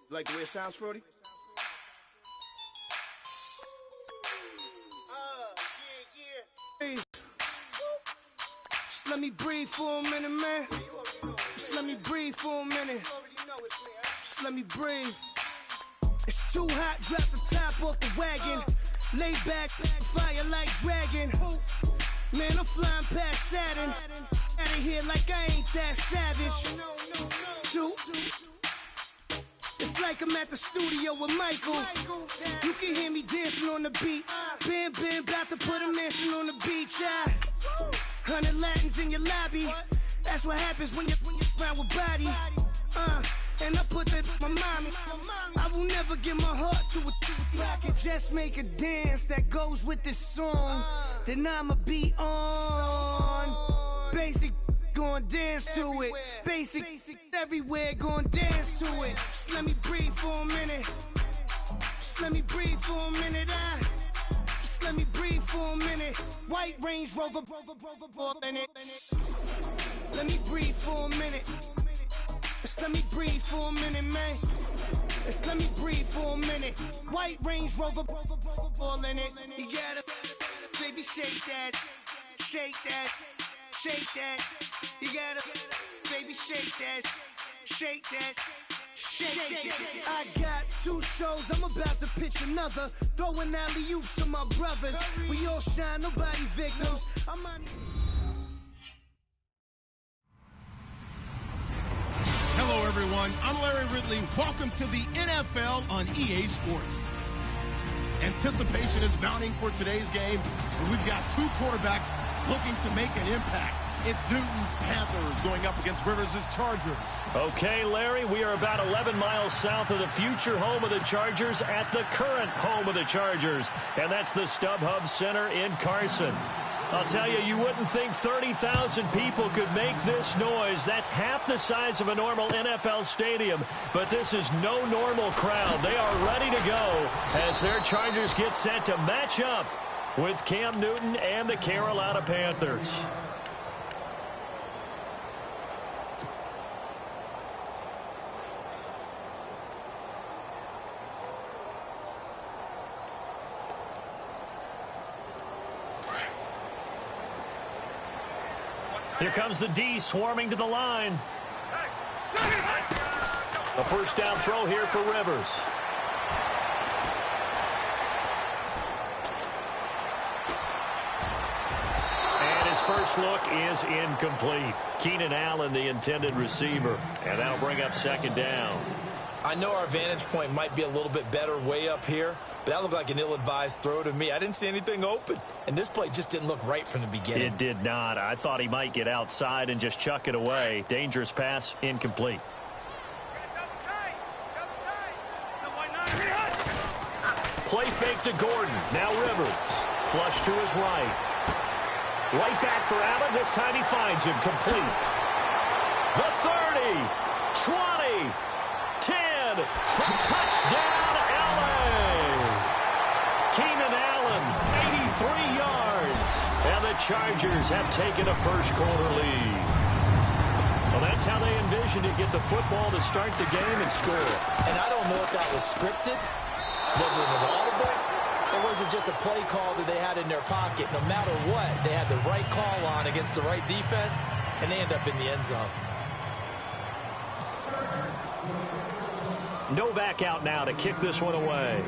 Like the way it sounds, Frody? Yeah. Just let me breathe for a minute, man. Just let me breathe for a minute. Just let me breathe. It's too hot, drop the top off the wagon. Lay back, fire like dragon. Man, I'm flying past Saturn. Out of here like I ain't that savage. Two. It's like I'm at the studio with Michael. You can hear me dancing on the beat. Bam, bam, about to put a mansion on the beach. 100 Latins in your lobby. That's what happens when you're around with body. And I put that in my mommy. I will never give my heart to a rocket. Just make a dance that goes with this song. Then I'ma be on. Basic, gon' dance to it. Basic, everywhere, gon' dance to it. Just let me breathe for a minute. Just let me breathe for a minute. Just let me breathe for a minute. White Range Rover, in it. Let me breathe for a minute. Just let me breathe for a minute, man. Just let me breathe for a minute. White Range Rover, ball in it. You gotta, baby, shake that, shake that, shake that. You gotta, baby, shake that, shake that, shake that. I got 2 shows, I'm about to pitch another. Throwing alley-oops to my brothers. We all shine, nobody victims. I'm on. Hello, everyone. I'm Larry Ridley. Welcome to the NFL on EA Sports. Anticipation is mounting for today's game, and we've got 2 quarterbacks looking to make an impact. It's Newton's Panthers going up against Rivers' Chargers. Okay, Larry, we are about 11 miles south of the future home of the Chargers at the current home of the Chargers, and that's the StubHub Center in Carson. I'll tell you, you wouldn't think 30,000 people could make this noise. That's half the size of a normal NFL stadium, but this is no normal crowd. They are ready to go as their Chargers get set to match up with Cam Newton and the Carolina Panthers. Here comes the D swarming to the line. A first down throw here for Rivers. And his first look is incomplete. Keenan Allen, the intended receiver. And that'll bring up second down. I know our vantage point might be a little bit better way up here, but that looked like an ill-advised throw to me. I didn't see anything open, and this play just didn't look right from the beginning. It did not. I thought he might get outside and just chuck it away. Dangerous pass, incomplete. Play fake to Gordon. Now Rivers. Flush to his right. Right back for Allen. This time he finds him complete. The 30, 20, 10, for touchdown, Allen. Keenan Allen, 83 yards. And the Chargers have taken a first-quarter lead. Well, that's how they envisioned to get the football to start the game and score. And I don't know if that was scripted. Was it an audible? Or was it just a play call that they had in their pocket? No matter what, they had the right call on against the right defense, and they end up in the end zone. Novak out now to kick this one away.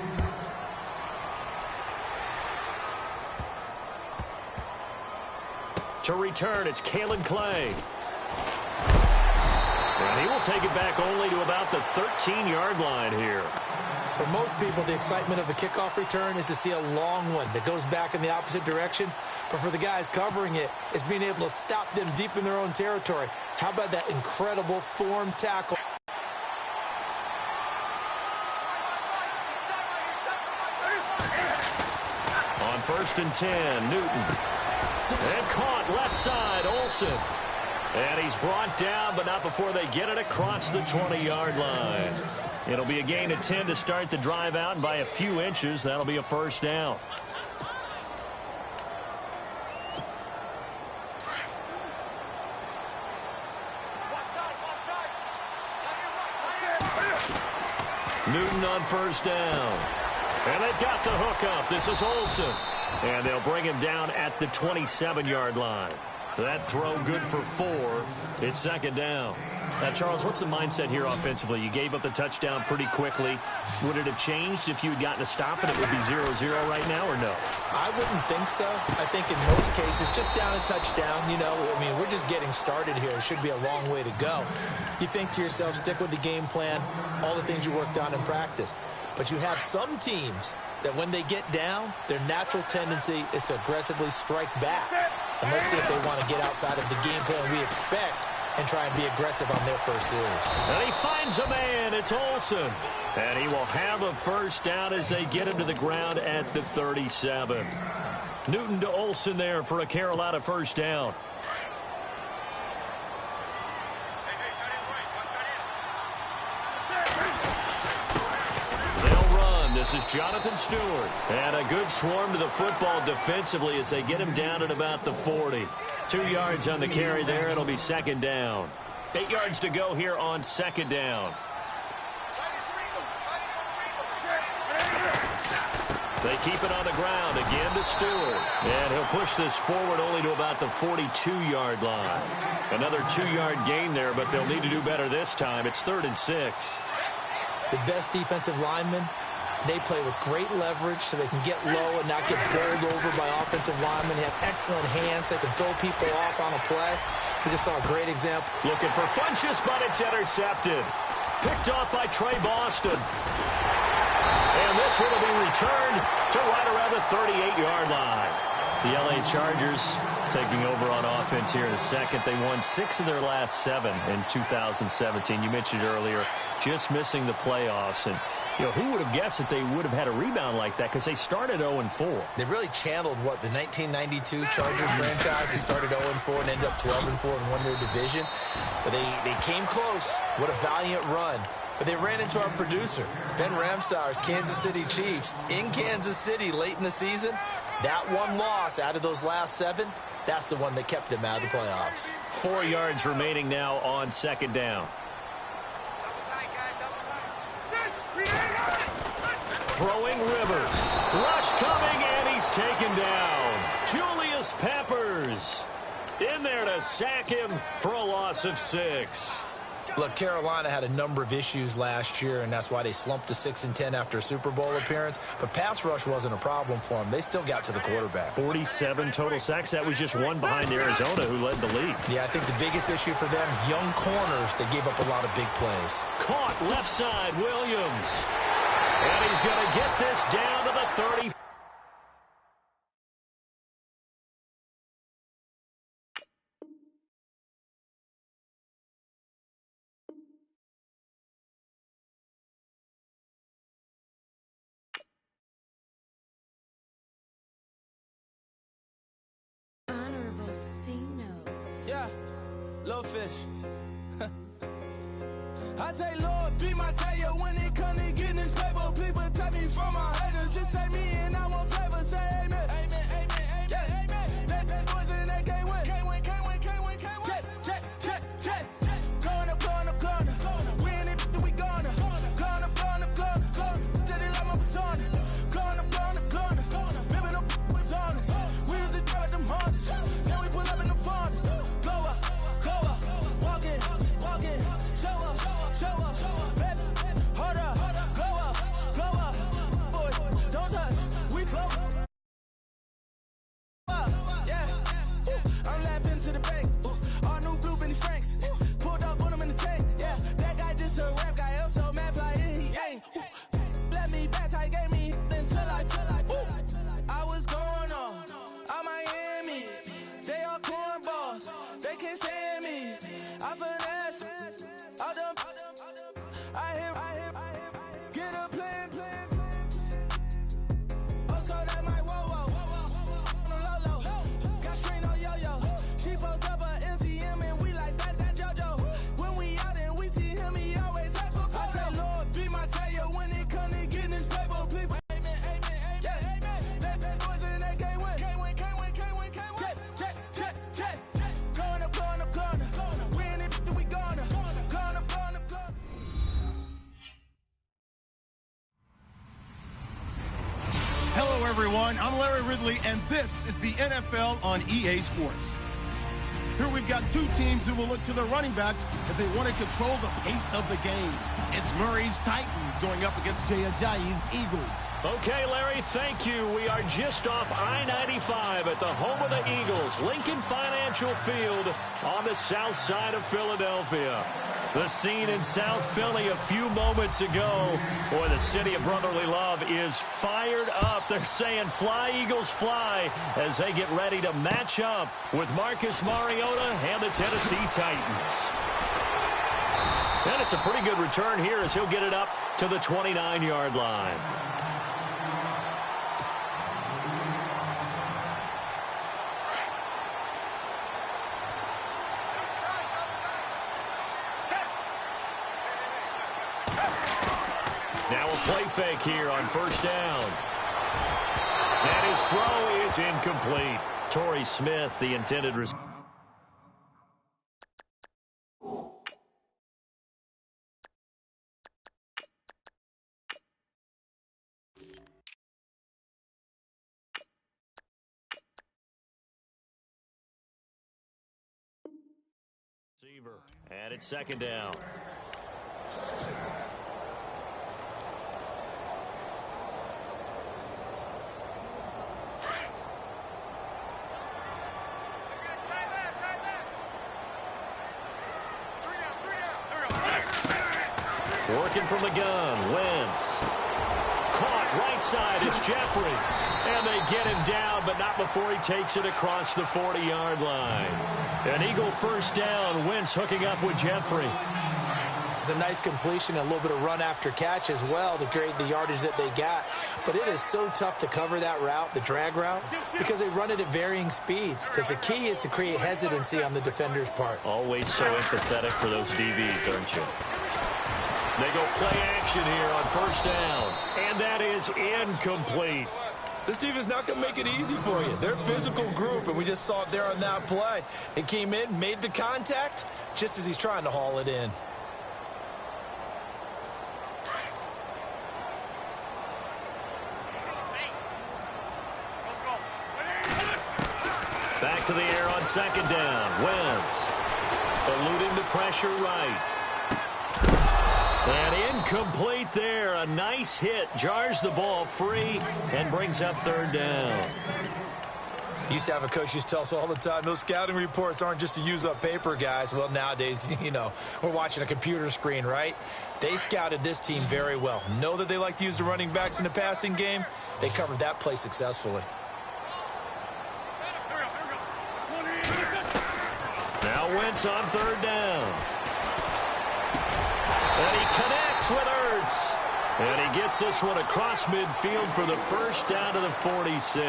To return, it's Kalen Clay. And he will take it back only to about the 13-yard line here. For most people, the excitement of the kickoff return is to see a long one that goes back in the opposite direction. But for the guys covering it, it's being able to stop them deep in their own territory. How about that incredible form tackle? On 1st and 10, Newton. And caught left side, Olsen. And he's brought down, but not before they get it across the 20-yard line. It'll be a gain of 10 to start the drive out, and by a few inches, that'll be a first down. Newton on first down. And they've got the hook up. This is Olsen. And they'll bring him down at the 27-yard line. That throw good for 4. It's second down. Now, Charles, what's the mindset here offensively? You gave up the touchdown pretty quickly. Would it have changed if you had gotten a stop and it would be 0-0 right now, or no? I wouldn't think so. I think in most cases, just down a touchdown, I mean, we're just getting started here. It should be a long way to go. You think to yourself, stick with the game plan, all the things you worked on in practice. But you have some teams that when they get down, their natural tendency is to aggressively strike back. And let's see if they want to get outside of the game plan we expect and try and be aggressive on their first series. And he finds a man. It's Olsen. And he will have a first down as they get him to the ground at the 37. Newton to Olsen there for a Carolina first down. This is Jonathan Stewart. And a good swarm to the football defensively as they get him down at about the 40. 2 yards on the carry there. It'll be second down. 8 yards to go here on second down. They keep it on the ground again to Stewart. And he'll push this forward only to about the 42-yard line. Another 2-yard gain there, but they'll need to do better this time. It's 3rd and 6. The best defensive linemen, they play with great leverage so they can get low and not get bowled over by offensive linemen. They have excellent hands. They can throw people off on a play. We just saw a great example. Looking for Funchess, but it's intercepted. Picked off by Trey Boston. And this one will be returned to right around the 38-yard line. The L.A. Chargers taking over on offense here in a second. They won 6 of their last 7 in 2017. You mentioned earlier, just missing the playoffs. And who would have guessed that they would have had a rebound like that, because they started 0-4. They really channeled, the 1992 Chargers franchise. They started 0-4 and ended up 12-4 and won their division. But they came close. What a valiant run. But they ran into our producer, Ben Ramsauer's Kansas City Chiefs, in Kansas City late in the season. That one loss out of those last 7, that's the one that kept them out of the playoffs. 4 yards remaining now on second down. Throwing Rivers. Rush coming, and he's taken down. Julius Peppers in there to sack him for a loss of 6. Look, Carolina had a number of issues last year, and that's why they slumped to 6-10 after a Super Bowl appearance. But pass rush wasn't a problem for them. They still got to the quarterback. 47 total sacks. That was just one behind Arizona, who led the league. Yeah, I think the biggest issue for them, young corners, they gave up a lot of big plays. Caught left side, Williams. And he's going to get this down to the 30. Yeah, little fish. I say, Lord, be my savior when it comes to getting this paper. Please protect me from my haters. Just say me and I won't favor. Say amen. Amen, amen, yeah. Amen. Bad boys and they can't win. Can't win, can't win, can't win, can't win. Check. Going up. We in it, we gonna. Going up. Did it like my persona. Going up. Ripping up was honest. We used to drive them Hondas. Then we pull up in the furnace. Go up. Walk in. Show up. Baby, hold up. Go up. Boy, don't touch. We flow. Yeah. I'm laughing to the bank. All new blue Benny Franks. Pulled up on him in the tank. Yeah. That guy just a rap guy. I'm so mad flying. He ain't. Let me back. I gave me until I. I was going on Miami. They all cornballs. They can't stand me. I finesse. All them. I hear. Get a plan. Let's go that my whoa. Low. Got strain on yo. She post up a MCM and we like that JoJo. When we out and we see him, he always ask for photo. I say, Lord, be my savior when it comes to getting this paper. People. Yeah. Bad boys and they can't win. Can't win. Check. Going up. We in it, we gonna. Going up. everyone. I'm Larry Ridley, and this is the NFL on EA Sports. Here we've got two teams who will look to their running backs if they want to control the pace of the game. It's Murray's Titans going up against Jay Ajayi's Eagles. Okay, Larry, thank you. We are just off I-95 at the home of the Eagles, Lincoln Financial Field on the south side of Philadelphia. The scene in South Philly a few moments ago. Boy, the city of brotherly love is fired up. They're saying, fly, Eagles, fly, as they get ready to match up with Marcus Mariota and the Tennessee Titans. And it's a pretty good return here as he'll get it up to the 29-yard line. Now a play fake here on first down. And his throw is incomplete. Torrey Smith, the intended receiver. And it's second down. Working from the gun, Wentz. Caught right side, it's Jeffrey. And they get him down, but not before he takes it across the 40-yard line. An Eagle first down, Wentz hooking up with Jeffrey. It's a nice completion, a little bit of run after catch as well to create the yardage that they got. But it is so tough to cover that route, the drag route, because they run it at varying speeds. Because the key is to create hesitancy on the defender's part. Always so empathetic for those DBs, aren't you? They go play action here on first down. And that is incomplete. This defense not going to make it easy for you. They're a physical group, and we just saw it there on that play. It came in, made the contact, just as he's trying to haul it in. Back to the air on second down. Wentz eluding the pressure right. And incomplete there. A nice hit. Jars the ball free and brings up third down. Used to have a coach used to tell us all the time, those scouting reports aren't just to use up paper, guys. Well, nowadays, you know, we're watching a computer screen, right? They scouted this team very well. Know that they like to use the running backs in the passing game. They covered that play successfully. Now Wentz on third down. And he connects with Ertz. And he gets this one across midfield for the first down to the 46.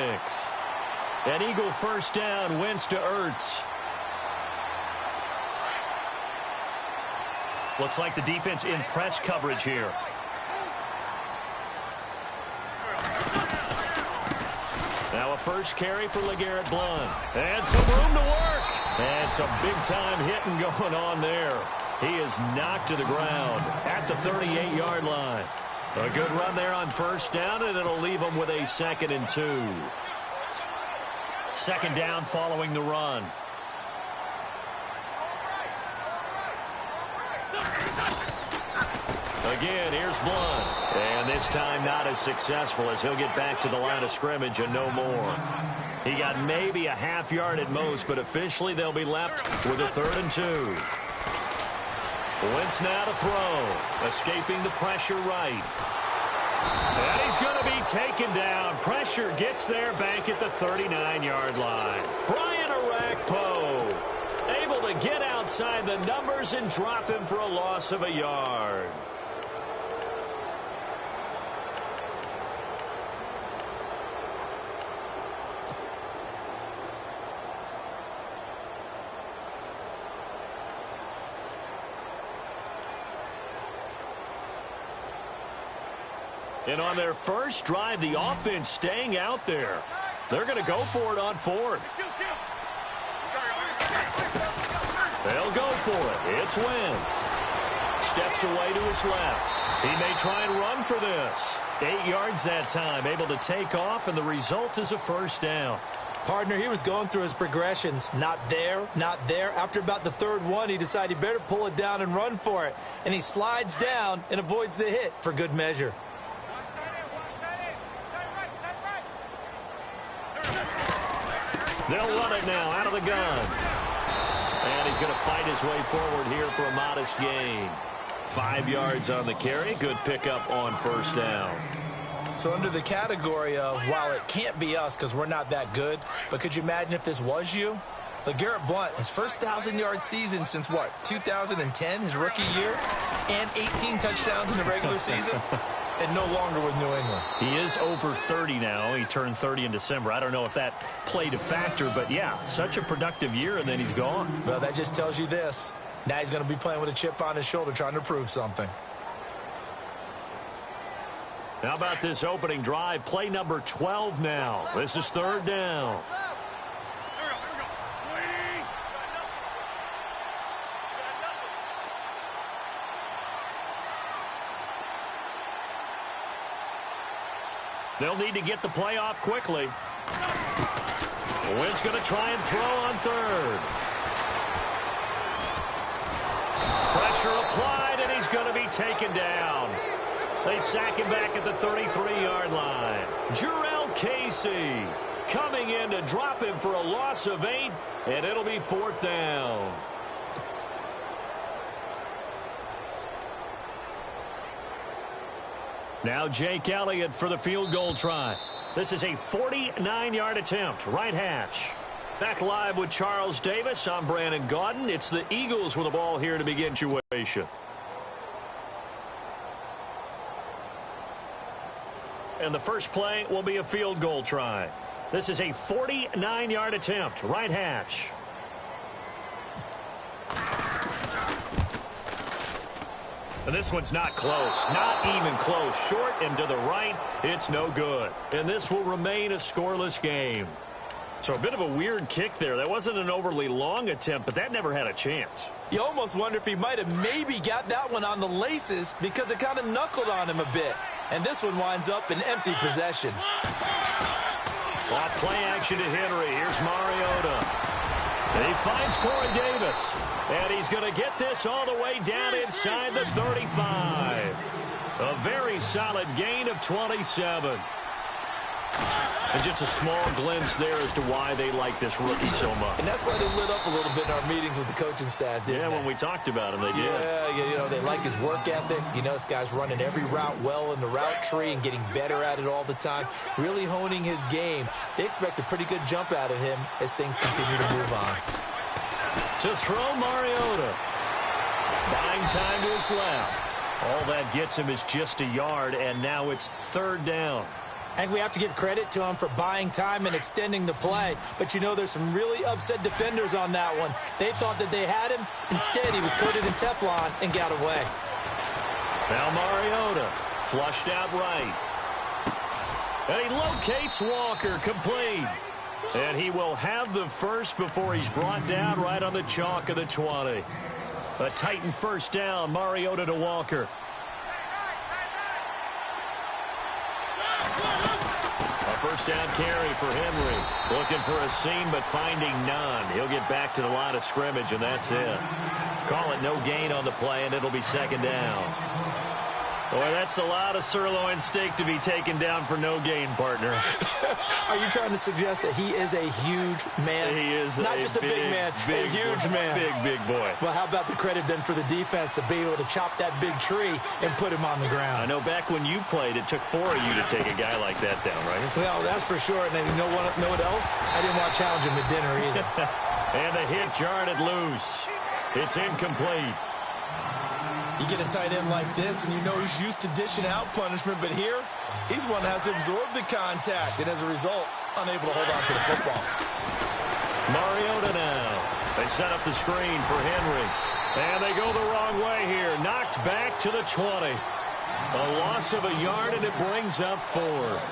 An Eagle first down, Wentz to Ertz. Looks like the defense in press coverage here. Now a first carry for LeGarrette Blount. And some room to work. And some big-time hitting going on there. He is knocked to the ground at the 38-yard line. A good run there on first down, and it'll leave him with a 2nd and 2. Second down following the run. Again, here's Blount. And this time not as successful as he'll get back to the line of scrimmage and no more. He got maybe a half yard at most, but officially they'll be left with a 3rd and 2. Wentz now to throw. Escaping the pressure right. And he's going to be taken down. Pressure gets there back at the 39-yard line. Brian Arakpo able to get outside the numbers and drop him for a loss of a yard. And on their first drive, the offense staying out there. They're going to go for it on 4th. They'll go for it. It's Wentz. Steps away to his left. He may try and run for this. 8 yards that time, able to take off, and the result is a first down. Partner, he was going through his progressions. Not there, not there. After about the third one, he decided he better pull it down and run for it. And he slides down and avoids the hit for good measure. They'll run it now out of the gun. And he's going to fight his way forward here for a modest gain. 5 yards on the carry. Good pickup on first down. So under the category of, while it can't be us because we're not that good, but could you imagine if this was you? LeGarrette Blount, his first 1,000-yard season since, what, 2010, his rookie year, and 18 touchdowns in the regular season, and no longer with New England. He is over 30 now. He turned 30 in December. I don't know if that played a factor, but, yeah, such a productive year, and then he's gone. Well, that just tells you this. Now he's going to be playing with a chip on his shoulder trying to prove something. How about this opening drive? Play number 12 now. This is third down. They'll need to get the play off quickly. Wynn's going to try and throw on third. Pressure applied, and he's going to be taken down. They sack him back at the 33-yard line. Jurrell Casey coming in to drop him for a loss of 8, and it'll be fourth down. Now Jake Elliott for the field goal try. This is a 49-yard attempt, right hash. Back live with Charles Davis. I'm Brandon Gaudin. It's the Eagles with the ball here to begin situation. And the first play will be a field goal try. This is a 49-yard attempt, right hash. And this one's not close, not even close. Short and to the right, it's no good. And this will remain a scoreless game. So a bit of a weird kick there. That wasn't an overly long attempt, but that never had a chance. You almost wonder if he might have maybe got that one on the laces because it kind of knuckled on him a bit. And this one winds up in empty possession. Off play action to Henry. Here's Mariota. And he finds Corey Davis. And he's going to get this all the way down inside the 35. A very solid gain of 27. And just a small glimpse there as to why they like this rookie so much. And that's why they lit up a little bit in our meetings with the coaching staff, didn't they? Yeah, when we talked about him, they did. Yeah, you know, they like his work ethic. You know, this guy's running every route well in the route tree and getting better at it all the time, really honing his game. They expect a pretty good jump out of him as things continue to move on. To throw Mariota. Buying time to his left. All that gets him is just a yard, and now it's third down. And we have to give credit to him for buying time and extending the play. But, you know, there's some really upset defenders on that one. They thought that they had him. Instead, he was coated in Teflon and got away. Now Mariota flushed out right. And he locates Walker, complete. And he will have the first before he's brought down right on the chalk of the 20. A Titan first down, Mariota to Walker. First down carry for Henry. Looking for a seam, but finding none. He'll get back to the line of scrimmage, and that's it. Call it no gain on the play, and it'll be second down. Boy, that's a lot of sirloin steak to be taken down for no gain, partner. Are you trying to suggest that he is a huge man? He is not just a big man, a huge man. Big boy. Well, how about the credit then for the defense to be able to chop that big tree and put him on the ground? I know back when you played, it took 4 of you to take a guy like that down, right? Well, that's for sure. And then you know what else? I didn't want to challenge him at dinner either. And the hit jarred it loose. It's incomplete. You get a tight end like this, and you know he's used to dishing out punishment, but here, he's one that has to absorb the contact, and as a result, unable to hold on to the football. Mariota now. They set up the screen for Henry. And they go the wrong way here. Knocked back to the 20. A loss of a yard, and it brings up fourth.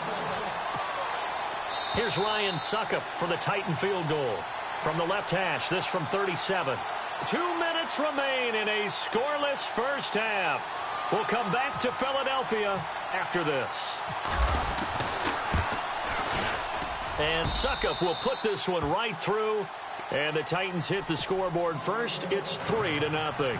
Here's Ryan Suckup for the Titan field goal. From the left hash, this from 37. 2 minutes remain in a scoreless first half. We'll come back to Philadelphia after this. And Suckup will put this one right through. And the Titans hit the scoreboard first. It's 3-0.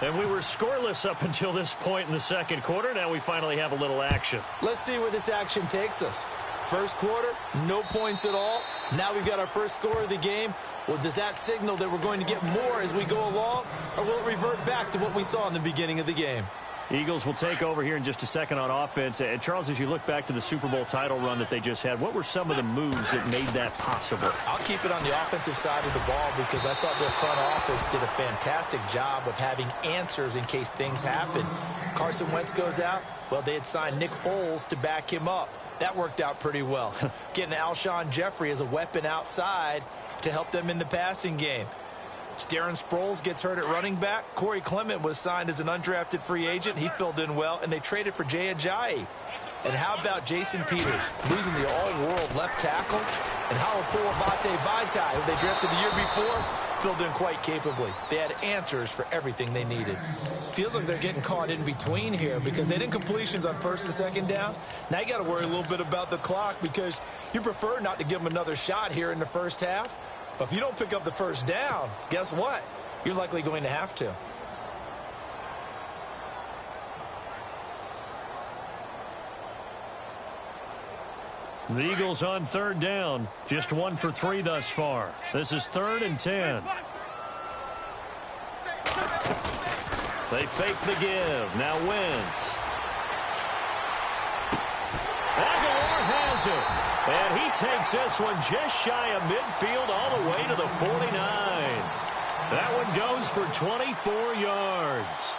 And we were scoreless up until this point in the second quarter. Now we finally have a little action. Let's see where this action takes us. First quarter, no points at all. Now we've got our first score of the game. Well, does that signal that we're going to get more as we go along? Or will it revert back to what we saw in the beginning of the game? Eagles will take over here in just a second on offense. And, Charles, as you look back to the Super Bowl title run that they just had, what were some of the moves that made that possible? I'll keep it on the offensive side of the ball because I thought their front office did a fantastic job of having answers in case things happen. Carson Wentz goes out. Well, they had signed Nick Foles to back him up. That worked out pretty well. Getting Alshon Jeffrey as a weapon outside to help them in the passing game. Darren Sproles gets hurt at running back. Corey Clement was signed as an undrafted free agent. He filled in well, and they traded for Jay Ajayi. And how about Jason Peters losing the all-world left tackle? And Halapoulivaati Vaitai, who they drafted the year before, filled in quite capably. They had answers for everything they needed. Feels like they're getting caught in between here because they didn't completions on first and second down. Now you got to worry a little bit about the clock because you prefer not to give them another shot here in the first half. But if you don't pick up the first down, guess what? You're likely going to have to. The Eagles on third down. Just 1 for 3 thus far. This is 3rd and 10. They fake the give. Now Wentz. Aguilar has it. And he takes this one just shy of midfield all the way to the 49. That one goes for 24 yards.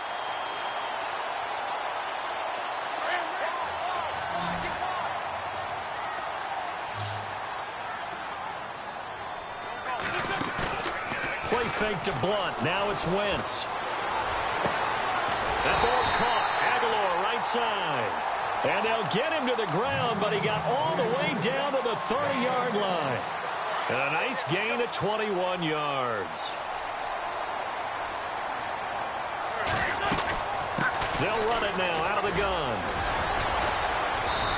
Play fake to Blunt. Now it's Wentz. That ball's caught. Aguilar right side. And they'll get him to the ground, but he got all the way down to the 30-yard line. And a nice gain of 21 yards. They'll run it now out of the gun.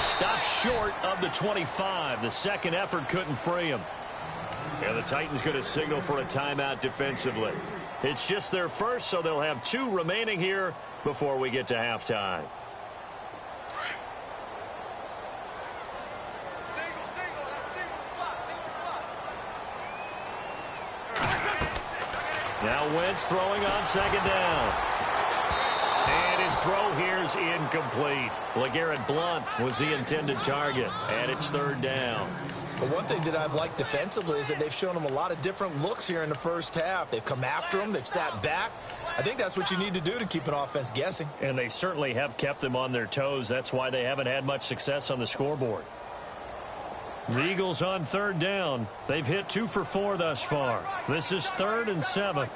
Stopped short of the 25. The second effort couldn't free him. And the Titans going to signal for a timeout defensively. It's just their first, so they'll have 2 remaining here before we get to halftime. Now Wentz throwing on second down. And his throw here's incomplete. LeGarrette Blount was the intended target. And it's 3rd down. But one thing that I've liked defensively is that they've shown them a lot of different looks here in the first half. They've come after them. They've sat back. I think that's what you need to do to keep an offense guessing. And they certainly have kept them on their toes. That's why they haven't had much success on the scoreboard. The Eagles on 3rd down. They've hit 2 for 4 thus far. This is 3rd and 7.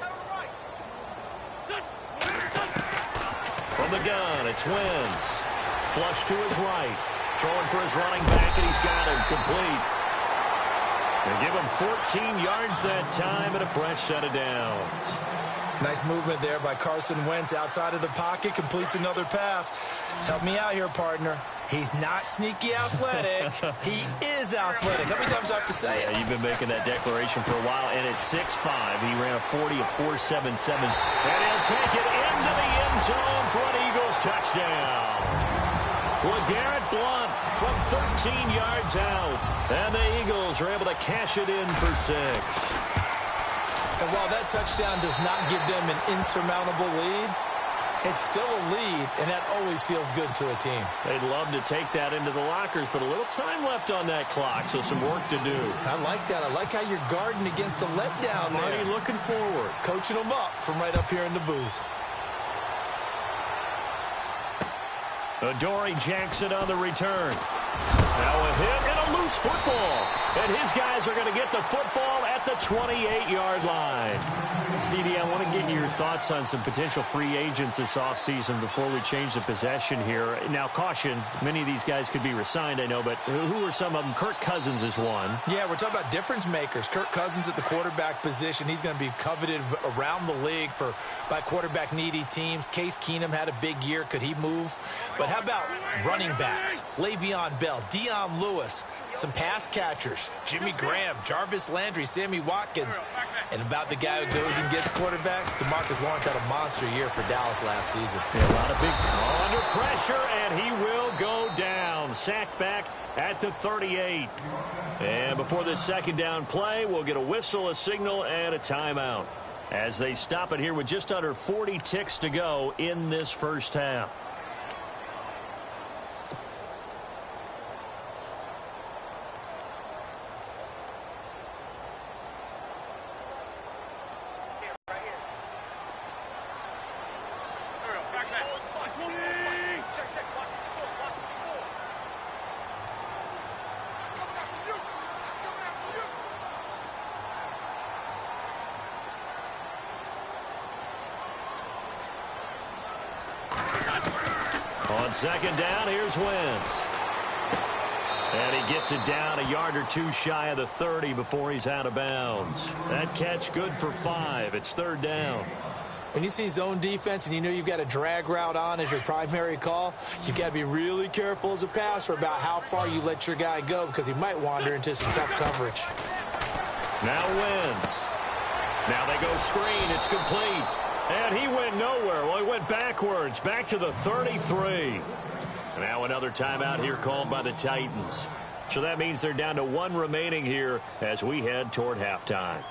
From the gun, it's Wentz. Flush to his right. Throwing for his running back, and he's got him complete. They give him 14 yards that time and a fresh set of downs. Nice movement there by Carson Wentz outside of the pocket. Completes another pass. Help me out here, partner. He's not sneaky athletic. He is athletic. How many times do I have to say it? Yeah, you've been making that declaration for a while, and at 6'5", he ran a 40 of 4.77. And he'll take it into the end zone for an Eagles touchdown. LeGarrette Blount from 13 yards out. And the Eagles are able to cash it in for 6. And while that touchdown does not give them an insurmountable lead, it's still a lead, and that always feels good to a team. They'd love to take that into the lockers, but a little time left on that clock, so some work to do. I like that. I like how you're guarding against a letdown there. Marty looking forward. Coaching them up from right up here in the booth. Adoree Jackson on the return. Now a hit and a loose football. And his guys are going to get the football at the 28-yard line. CD, I want to get your thoughts on some potential free agents this offseason before we change the possession here. Now, caution, many of these guys could be re-signed, I know, but who are some of them? Kirk Cousins is one. Yeah, we're talking about difference makers. Kirk Cousins at the quarterback position. He's going to be coveted around the league by quarterback-needy teams. Case Keenum had a big year. Could he move? But how about running backs? Le'Veon Bell, Dion Lewis, some pass catchers, Jimmy Graham, Jarvis Landry, Sammy Watkins. And about the guy who goes and gets quarterbacks, DeMarcus Lawrence had a monster year for Dallas last season. Yeah, a lot of big under pressure, and he will go down. Sacked back at the 38. And before this second down play, we'll get a whistle, a signal, and a timeout as they stop it here with just under 40 ticks to go in this first half. On second down, here's Wentz. And he gets it down a yard or two shy of the 30 before he's out of bounds. That catch good for 5. It's third down. When you see zone defense and you know you've got a drag route on as your primary call, you've got to be really careful as a passer about how far you let your guy go because he might wander into some tough coverage. Now Wentz. Now they go screen. It's complete. And he went nowhere. Well, he went backwards, back to the 33. Now another timeout here called by the Titans. So that means they're down to 1 remaining here as we head toward halftime.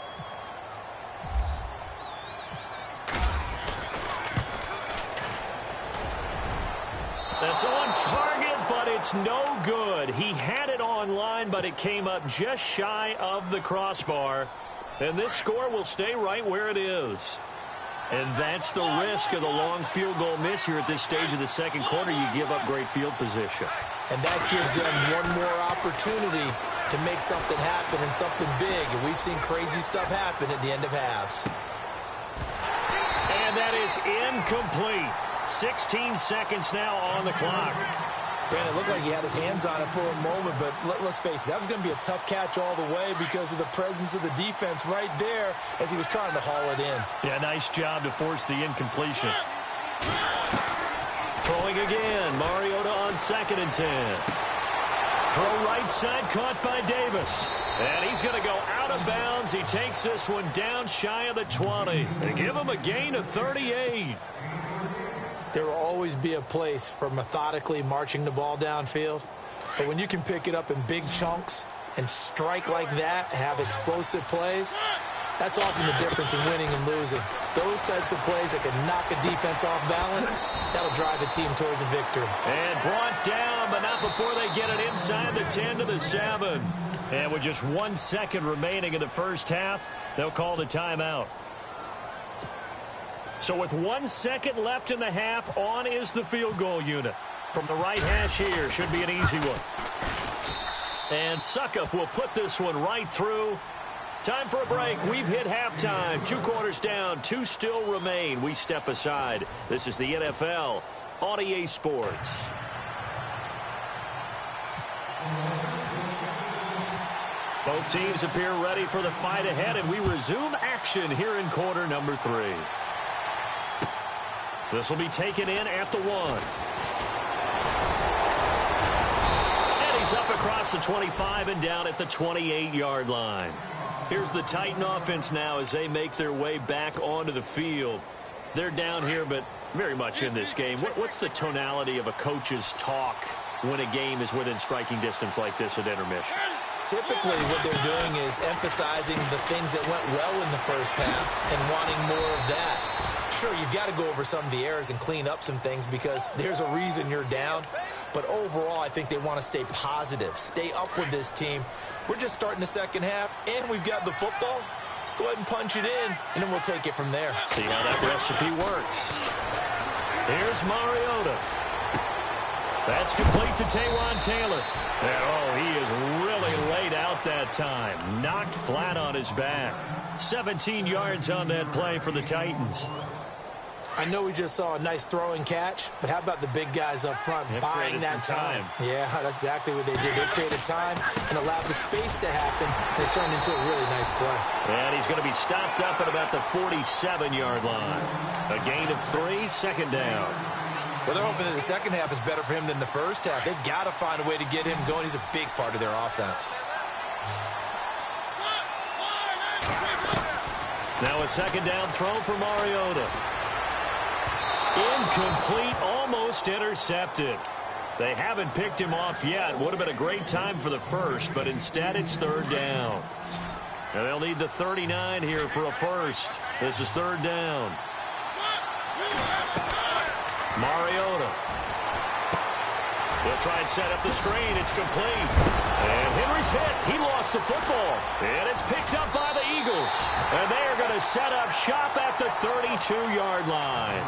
That's on target, but it's no good. He had it on line, but it came up just shy of the crossbar. And this score will stay right where it is. And that's the risk of the long field goal miss here at this stage of the second quarter. You give up great field position. And that gives them one more opportunity to make something happen and something big. And we've seen crazy stuff happen at the end of halves. And that is incomplete. 16 seconds now on the clock. Brandon, it looked like he had his hands on it for a moment, but let's face it, that was going to be a tough catch all the way because of the presence of the defense right there as he was trying to haul it in. Yeah, nice job to force the incompletion. Throwing again, Mariota on 2nd and 10. Throw right side, caught by Davis. And he's going to go out of bounds. He takes this one down shy of the 20. They give him a gain of 38. There will always be a place for methodically marching the ball downfield. But when you can pick it up in big chunks and strike like that, have explosive plays, that's often the difference in winning and losing. Those types of plays that can knock a defense off balance, that'll drive a team towards a victory. And brought down, but not before they get it inside the 10 to the 7. And with just 1 second remaining in the first half, they'll call the timeout. So with 1 second left in the half, on is the field goal unit. From the right hash here, should be an easy one. And Suckup will put this one right through. Time for a break. We've hit halftime. 2 quarters down, 2 still remain. We step aside. This is the NFL on EA Sports. Both teams appear ready for the fight ahead, and we resume action here in quarter number 3. This will be taken in at the 1. And he's up across the 25 and down at the 28-yard line. Here's the Titan offense now as they make their way back onto the field. They're down here, but very much in this game. What's the tonality of a coach's talk when a game is within striking distance like this at intermission? Typically, what they're doing is emphasizing the things that went well in the first half and wanting more of that. Sure, you've got to go over some of the errors and clean up some things because there's a reason you're down. But overall, I think they want to stay positive, stay up with this team. We're just starting the second half, and we've got the football. Let's go ahead and punch it in, and then we'll take it from there. See how that recipe works. Here's Mariota. That's complete to Taywan Taylor. And, oh, he is really laid out that time. Knocked flat on his back. 17 yards on that play for the Titans. I know we just saw a nice throw and catch, but how about the big guys up front buying that time? Yeah, that's exactly what they did. They created time and allowed the space to happen, and it turned into a really nice play. And he's going to be stopped up at about the 47-yard line. A gain of 3, second down. Well, they're hoping that the second half is better for him than the first half. They've got to find a way to get him going. He's a big part of their offense. Now a second down throw for Mariota. Incomplete, almost intercepted. They haven't picked him off yet. Would have been a great time for the first, but instead it's third down. And they'll need the 39 here for a first. This is third down. Mariota. He'll try and set up the screen. It's complete. And Henry's hit. He lost the football. And it's picked up by the Eagles. And they are going to set up shop at the 32-yard line.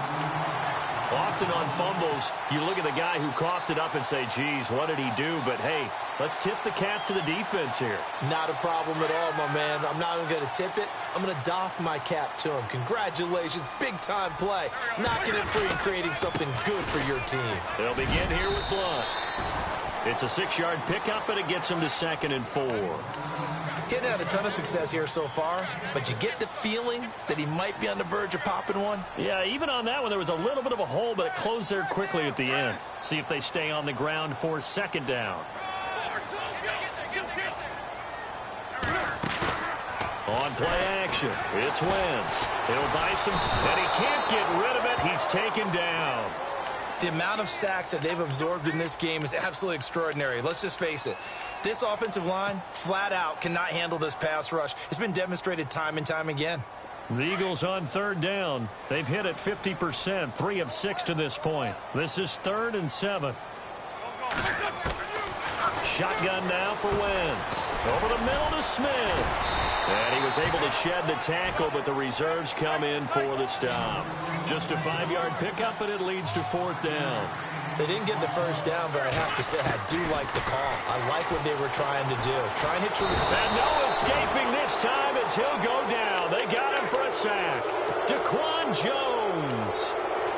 Often on fumbles, you look at the guy who coughed it up and say, geez, what did he do? But, hey, let's tip the cap to the defense here. Not a problem at all, my man. I'm not even going to tip it. I'm going to doff my cap to him. Congratulations. Big-time play. Knocking it free and creating something good for your team. They'll begin here with Blunt. It's a 6-yard pickup, and it gets him to 2nd and 4. Getting had a ton of success here so far, but you get the feeling that he might be on the verge of popping one. Yeah, even on that one, there was a little bit of a hole, but it closed there quickly at the end. See if they stay on the ground for second down. On play action, it's Wentz. He'll buy some, and he can't get rid of it. He's taken down. The amount of sacks that they've absorbed in this game is absolutely extraordinary. Let's just face it. This offensive line, flat out, cannot handle this pass rush. It's been demonstrated time and time again. The Eagles on third down. They've hit it 50%, 3 of 6 to this point. This is 3rd and 7. Shotgun now for Wentz. Over the middle to Smith. And he was able to shed the tackle, but the reserves come in for the stop. Just a 5-yard pickup, and it leads to 4th down. They didn't get the first down, but I have to say I do like the call. I like what they were trying to do. Try and hit your... And no escaping this time as he'll go down. They got him for a sack. Daquan Jones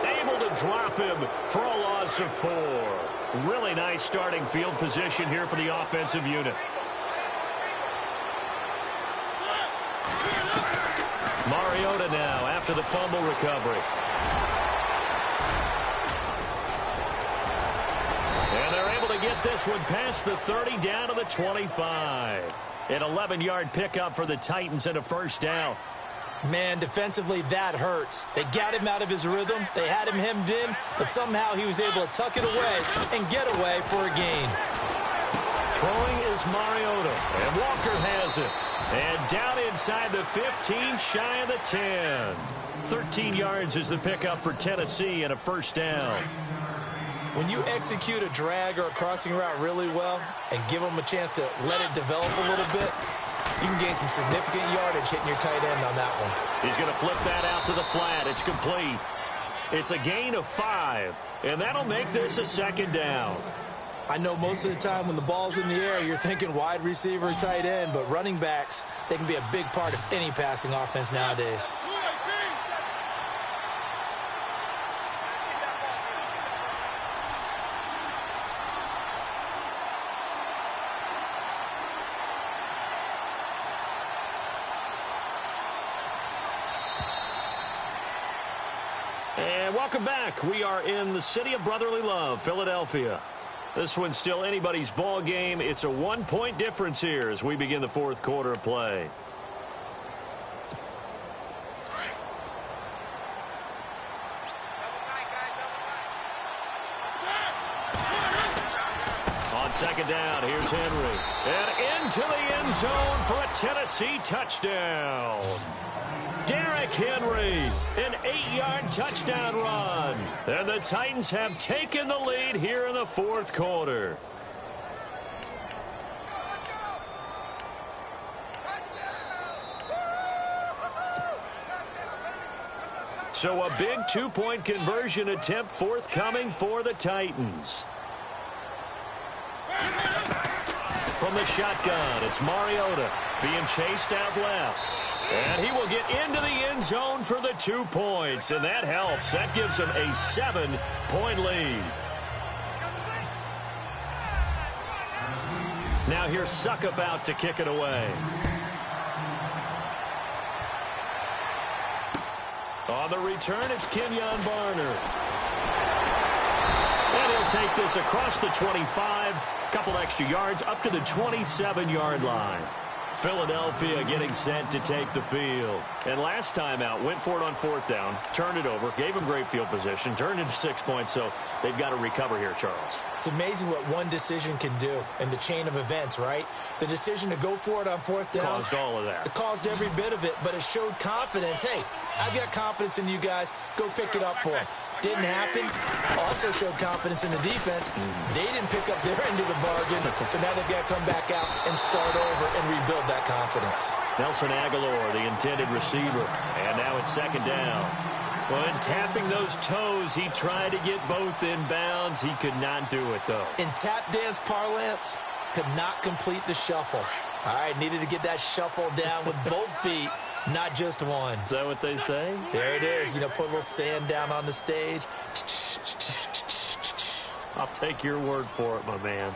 able to drop him for a loss of 4. Really nice starting field position here for the offensive unit. Mariota now after the fumble recovery. And they're able to get this one past the 30 down to the 25. An 11-yard pickup for the Titans and a first down. Man, defensively, that hurts. They got him out of his rhythm. They had him hemmed in, but somehow he was able to tuck it away and get away for a gain. Throwing is Mariota, and Walker has it. And down inside the 15, shy of the 10. 13 yards is the pickup for Tennessee and a first down. When you execute a drag or a crossing route really well and give them a chance to let it develop a little bit, you can gain some significant yardage hitting your tight end on that one. He's going to flip that out to the flat. It's complete. It's a gain of 5, and that'll make this a second down. I know most of the time when the ball's in the air, you're thinking wide receiver, tight end, but running backs, they can be a big part of any passing offense nowadays. And welcome back. We are in the city of brotherly love, Philadelphia. This one's still anybody's ball game. It's a 1-point difference here as we begin the 4th quarter of play. On second down, here's Henry. And into the end zone for a Tennessee touchdown. Derrick Henry, an 8-yard touchdown run. And the Titans have taken the lead here in the 4th quarter. So a big 2-point conversion attempt forthcoming for the Titans. From the shotgun, it's Mariota being chased out left. And he will get into the end zone for the 2 points, and that helps. That gives him a 7-point lead. Now here's Suckup out to kick it away. On the return, it's Kenyon Barner. And he'll take this across the 25, couple extra yards, up to the 27-yard line. Philadelphia getting set to take the field. And last time out, went for it on 4th down, turned it over, gave him great field position, turned into 6 points, so they've got to recover here, Charles. It's amazing what one decision can do in the chain of events, right? The decision to go for it on 4th down. Caused all of that. It caused every bit of it, but it showed confidence. Hey, I've got confidence in you guys. Go pick it up for them. Didn't happen. Also showed confidence in the defense. They didn't pick up their end of the bargain, so now they've got to come back out and start over and rebuild that confidence. Nelson Aguilar, the intended receiver, and now it's 2nd down. When tapping those toes, he tried to get both in bounds. He could not do it, though. In tap dance parlance, could not complete the shuffle. All right, needed to get that shuffle down with both feet, not just one. Is that what they say? There it is. You know, put a little sand down on the stage. I'll take your word for it, my man.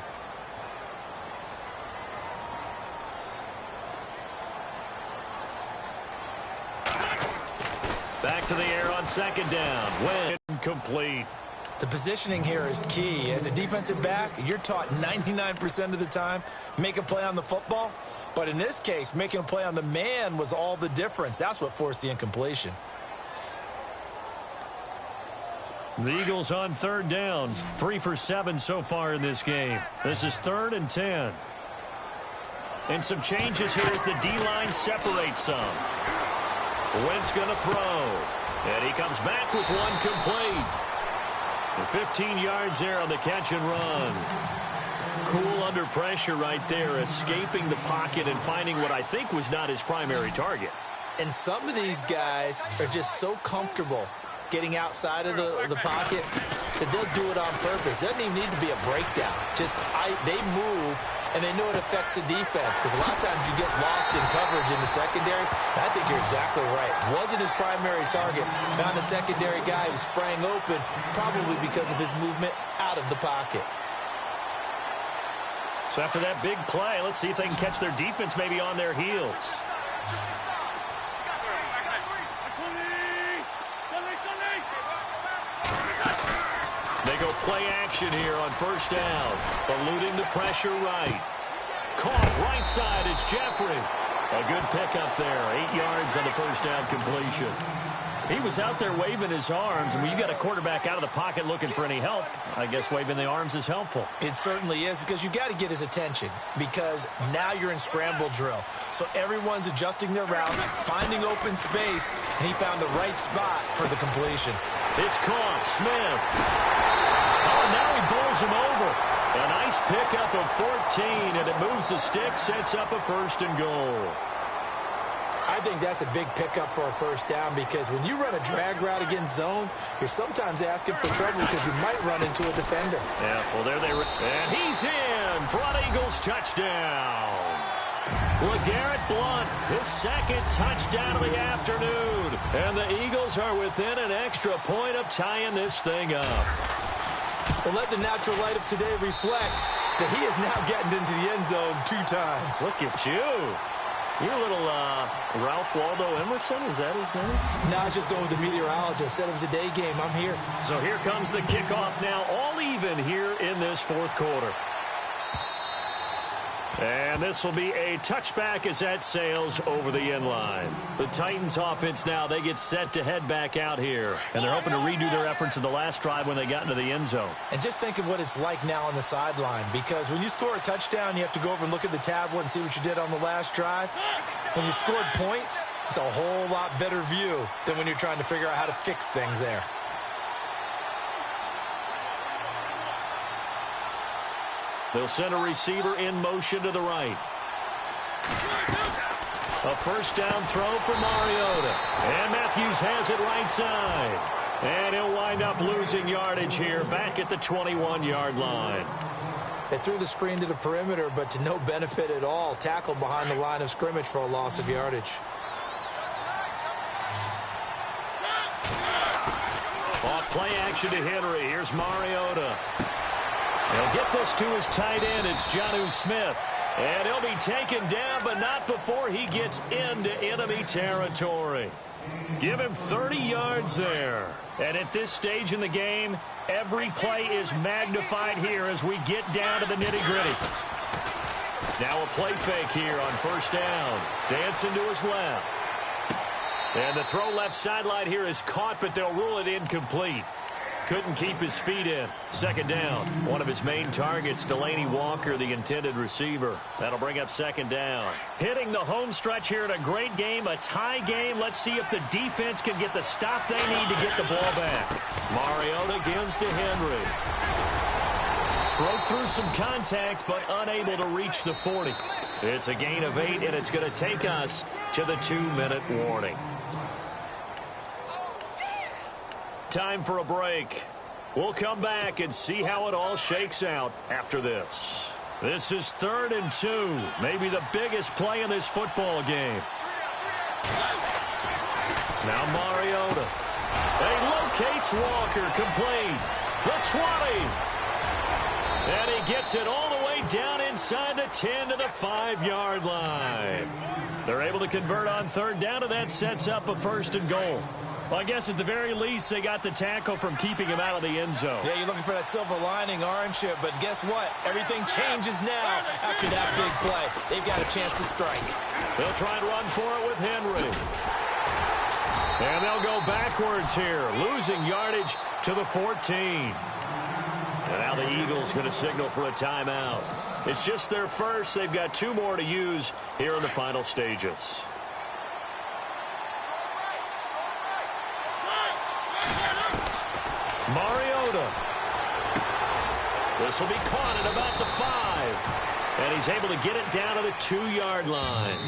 Back to the air on 2nd down. When complete. The positioning here is key. As a defensive back, you're taught 99% of the time, make a play on the football. But in this case, making a play on the man was all the difference. That's what forced the incompletion. The Eagles on 3rd down. 3 for 7 so far in this game. This is 3rd and 10. And some changes here as the D-line separates some. Wentz going to throw. And he comes back with one complete. And 15 yards there on the catch and run. Cool under pressure right there, escaping the pocket and finding what I think was not his primary target. And some of these guys are just so comfortable getting outside of the pocket that they'll do it on purpose. It doesn't even need to be a breakdown. Just they move, and they know it affects the defense, because a lot of times you get lost in coverage in the secondary. And I think you're exactly right. Wasn't his primary target. Found a secondary guy who sprang open, probably because of his movement out of the pocket. So after that big play, let's see if they can catch their defense maybe on their heels. They go play action here on 1st down. Eluding the pressure right. Caught right side is Jeffrey. A good pickup there. 8 yards on the 1st down completion. He was out there waving his arms, and when you got a quarterback out of the pocket looking for any help, I guess waving the arms is helpful. It certainly is, because you got to get his attention, because now you're in scramble drill. So everyone's adjusting their routes, finding open space, and he found the right spot for the completion. It's caught. Smith. Oh, now he bowls him over. A nice pickup of 14, and it moves the stick, sets up a 1st and goal. I think that's a big pickup for a 1st down, because when you run a drag route against zone, you're sometimes asking for trouble because you might run into a defender. Yeah, well, there they are. And he's in for an Eagles touchdown. LeGarrette Blount, his 2nd touchdown of the afternoon. And the Eagles are within an extra point of tying this thing up. Well, let the natural light of today reflect that he is now getting into the end zone 2 times. Look at you. You're a little Ralph Waldo Emerson, is that his name? No, I was just going with the meteorologist. Said it was a day game. I'm here. So here comes the kickoff now, all even here in this 4th quarter. And this will be a touchback as that sails over the end line. The Titans offense now, they get set to head back out here. And they're hoping to redo their efforts in the last drive when they got into the end zone. And just think of what it's like now on the sideline, because when you score a touchdown, you have to go over and look at the tablet and see what you did on the last drive. When you scored points, it's a whole lot better view than when you're trying to figure out how to fix things there. They'll send a receiver in motion to the right. A 1st down throw for Mariota. And Matthews has it right side. And he'll wind up losing yardage here back at the 21-yard line. They threw the screen to the perimeter, but to no benefit at all. Tackled behind the line of scrimmage for a loss of yardage. Off play action to Henry. Here's Mariota. He'll get this to his tight end. It's Jonnu Smith. And he'll be taken down, but not before he gets into enemy territory. Give him 30 yards there. And at this stage in the game, every play is magnified here as we get down to the nitty-gritty. Now a play fake here on first down. Dancing to his left. And the throw left sideline here is caught, but they'll rule it incomplete. Couldn't keep his feet in. Second down. One of his main targets, Delaney Walker, the intended receiver. That'll bring up second down. Hitting the home stretch here in a great game, a tie game. Let's see if the defense can get the stop they need to get the ball back. Mariota gives to Henry. Broke through some contact, but unable to reach the 40. It's a gain of 8, and it's going to take us to the 2-minute warning. Time for a break. We'll come back and see how it all shakes out after this. This is 3rd and 2, maybe the biggest play in this football game. Now Mariota. He locates Walker, complete. The 20. And he gets it all the way down inside the 10 to the 5-yard line. They're able to convert on 3rd down, and that sets up a 1st and goal. Well, I guess at the very least, they got the tackle from keeping him out of the end zone. Yeah, you're looking for that silver lining, aren't you? But guess what? Everything changes now after that big play. They've got a chance to strike. They'll try and run for it with Henry. And they'll go backwards here, losing yardage to the 14. And now the Eagles going to signal for a timeout. It's just their first. They've got 2 more to use here in the final stages. Mariota. This will be caught at about the 5. And he's able to get it down to the 2-yard line.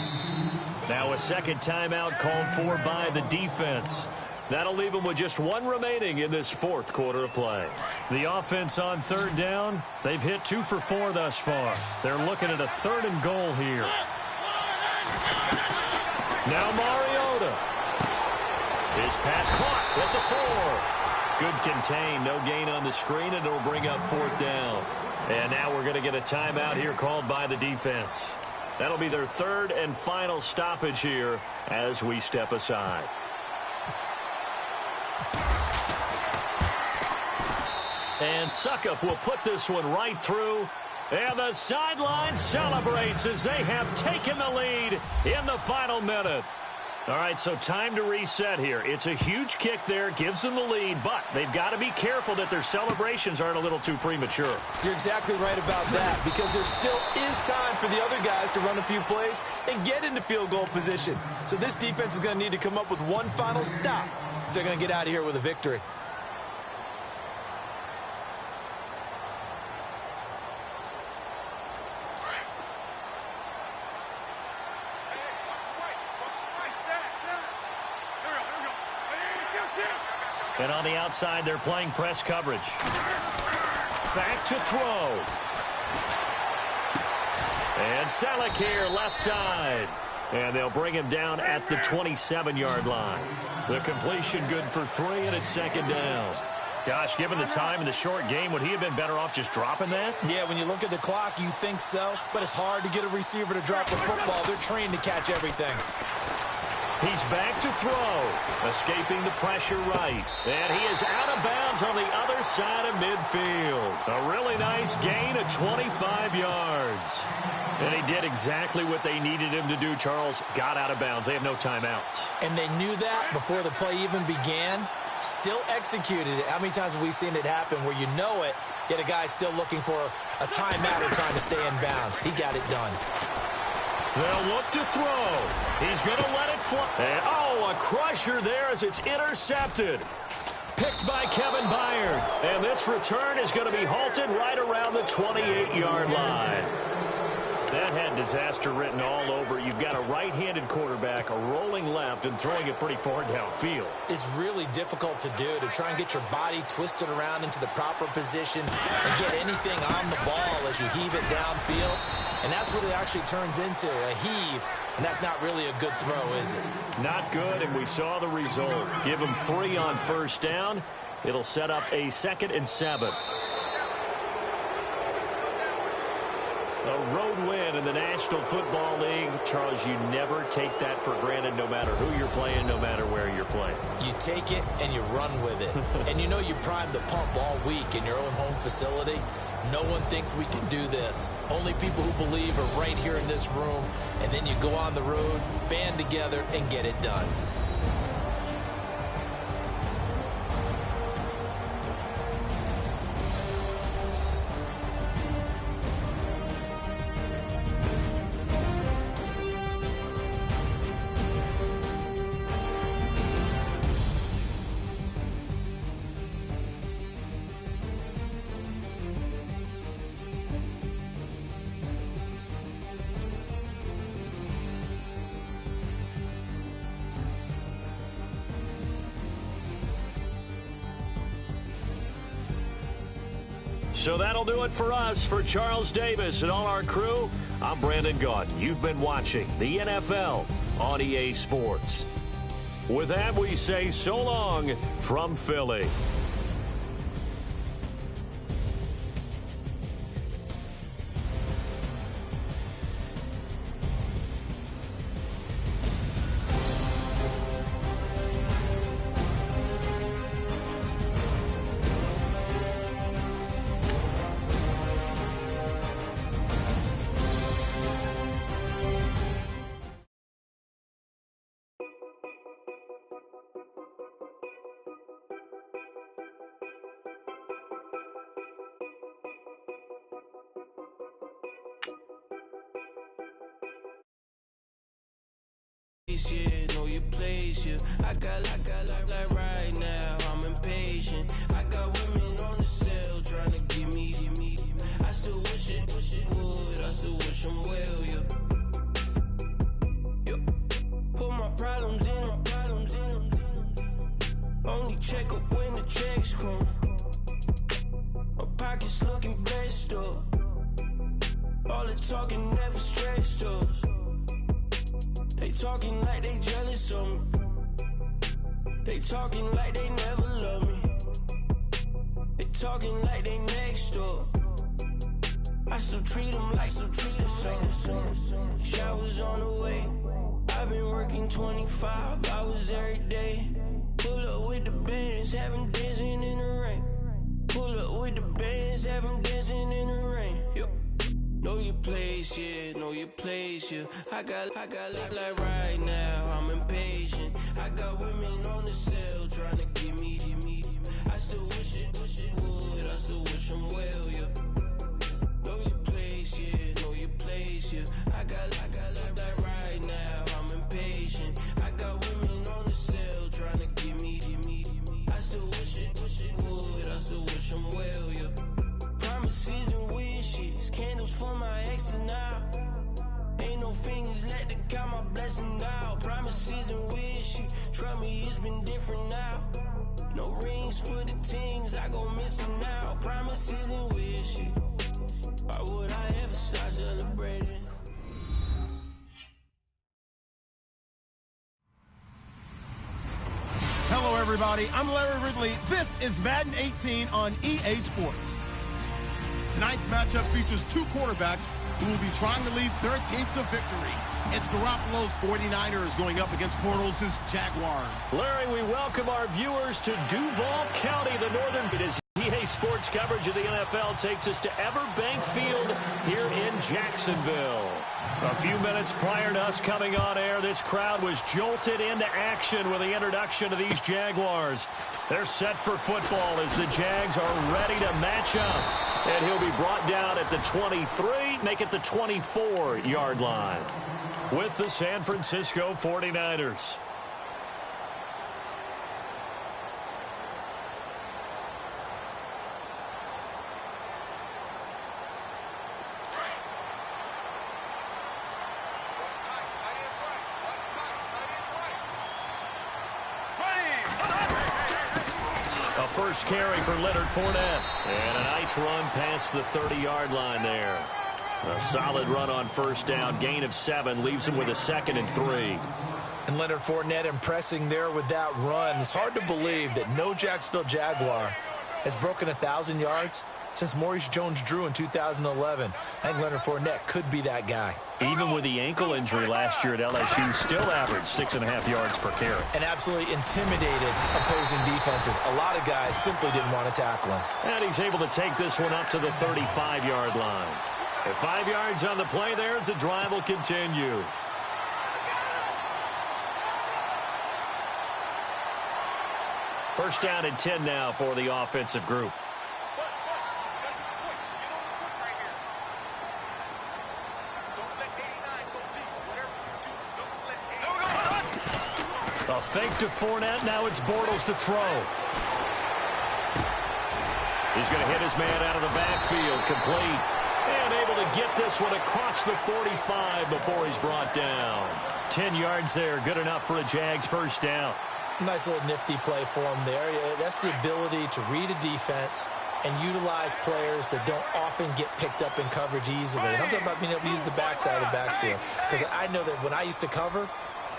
Now a second timeout called for by the defense. That'll leave them with just 1 remaining in this 4th quarter of play. The offense on 3rd down, they've hit 2 for 4 thus far. They're looking at a 3rd and goal here. Now Mariota. His pass caught at the 4. Good contain, no gain on the screen, and it'll bring up 4th down. And now we're going to get a timeout here called by the defense. That'll be their 3rd and final stoppage here as we step aside. And Suckup will put this one right through. And the sideline celebrates as they have taken the lead in the final minute. All right, so time to reset here. It's a huge kick there, gives them the lead, but they've got to be careful that their celebrations aren't a little too premature. You're exactly right about that, because there still is time for the other guys to run a few plays and get into field goal position. So this defense is going to need to come up with one final stop if they're going to get out of here with a victory. And on the outside, they're playing press coverage. Back to throw. And Salek here, left side. And they'll bring him down at the 27-yard line. The completion good for 3, and it's 2nd down. Gosh, given the time in the short game, would he have been better off just dropping that? Yeah, when you look at the clock, you think so. But it's hard to get a receiver to drop the football. They're trained to catch everything. He's back to throw, escaping the pressure right. And he is out of bounds on the other side of midfield. A really nice gain of 25 yards. And he did exactly what they needed him to do, Charles. Got out of bounds. They have no timeouts. And they knew that before the play even began. Still executed it. How many times have we seen it happen where you know it, yet a guy's still looking for a timeout or trying to stay in bounds? He got it done. They'll look to throw. He's going to let it fly. And, a crusher there as it's intercepted. Picked by Kevin Byard. And this return is going to be halted right around the 28-yard line. That had disaster written all over it. You've got a right-handed quarterback rolling left and throwing it pretty far downfield. It's really difficult to do, to try and get your body twisted around into the proper position and get anything on the ball as you heave it downfield. And that's what it actually turns into, a heave. And that's not really a good throw, is it? Not good, and we saw the result. Give him 3 on first down. It'll set up a 2nd and 7. A road win in the National Football League. Charles, you never take that for granted no matter who you're playing, no matter where you're playing. You take it and you run with it. And you know you primed the pump all week in your own home facility. No one thinks we can do this. Only people who believe are right here in this room. And then you go on the road, band together, and get it done. So that'll do it for us. For Charles Davis and all our crew, I'm Brandon Gaudin. You've been watching the NFL on EA Sports. With that, we say so long from Philly. Yeah, know your place, yeah. I got like right now, I'm impatient. I got women on the cell trying to give me. I still wish it would, I still wish them well, yeah. Put my problems in. Only check up when the checks come. My pockets looking blessed up. All the talking never stressed us. They talking like they jealous of me. They talking like they never love me. They talking like they next door. I still treat them like some. Showers on the way. I've been working 25 hours every day. Pull up with the bands, have them dancing in the rain. Pull up with the bands, have them dancing in the rain. Yep. Know your place, yeah, know your place, yeah. I got like right now, I'm impatient. I got women on the cell trying to give me. I still wish it would, I still wish them well, yeah. Know your place, yeah, know your place, yeah. I got like right now, I'm impatient. I got women on the cell trying to give me. I still wish it would, I still wish them well, yeah. Promises and wishes, candles for my exes now. Ain't no fingers let to count my blessing now. Promises and wishes, trust me, it's been different now. No rings for the things, I go missing now. Promises and wishes, why would I ever start celebrating? Hello, everybody. I'm Larry Ridley. This is Madden 18 on EA Sports. Tonight's matchup features 2 quarterbacks who will be trying to lead their team to victory. It's Garoppolo's 49ers going up against Bortles' Jaguars. Larry, we welcome our viewers to Duval County, the northern. It is EA Sports coverage of the NFL takes us to Everbank Field here in Jacksonville. A few minutes prior to us coming on air, this crowd was jolted into action with the introduction of these Jaguars. They're set for football as the Jags are ready to match up. And he'll be brought down at the 23, make it the 24-yard line with the San Francisco 49ers. first carry for Leonard Fournette. And a nice run past the 30-yard line there. A solid run on first down. Gain of 7 leaves him with a 2nd and 3. And Leonard Fournette impressing there with that run. It's hard to believe that no Jacksonville Jaguar has broken 1,000 yards since Maurice Jones-Drew in 2011. I think Leonard Fournette could be that guy. Even with the ankle injury last year at LSU, still averaged 6.5 yards per carry. And absolutely intimidated opposing defenses. A lot of guys simply didn't want to tackle him. And he's able to take this one up to the 35-yard line. At 5 yards on the play there as the drive will continue. First down and 10 now for the offensive group. A fake to Fournette. Now it's Bortles to throw. He's going to hit his man out of the backfield. Complete. And able to get this one across the 45 before he's brought down. 10 yards there. Good enough for a Jags first down. Nice little nifty play for him there. That's the ability to read a defense and utilize players that don't often get picked up in coverage easily. And I'm talking about being able to use the backside of the backfield. Because I know that when I used to cover,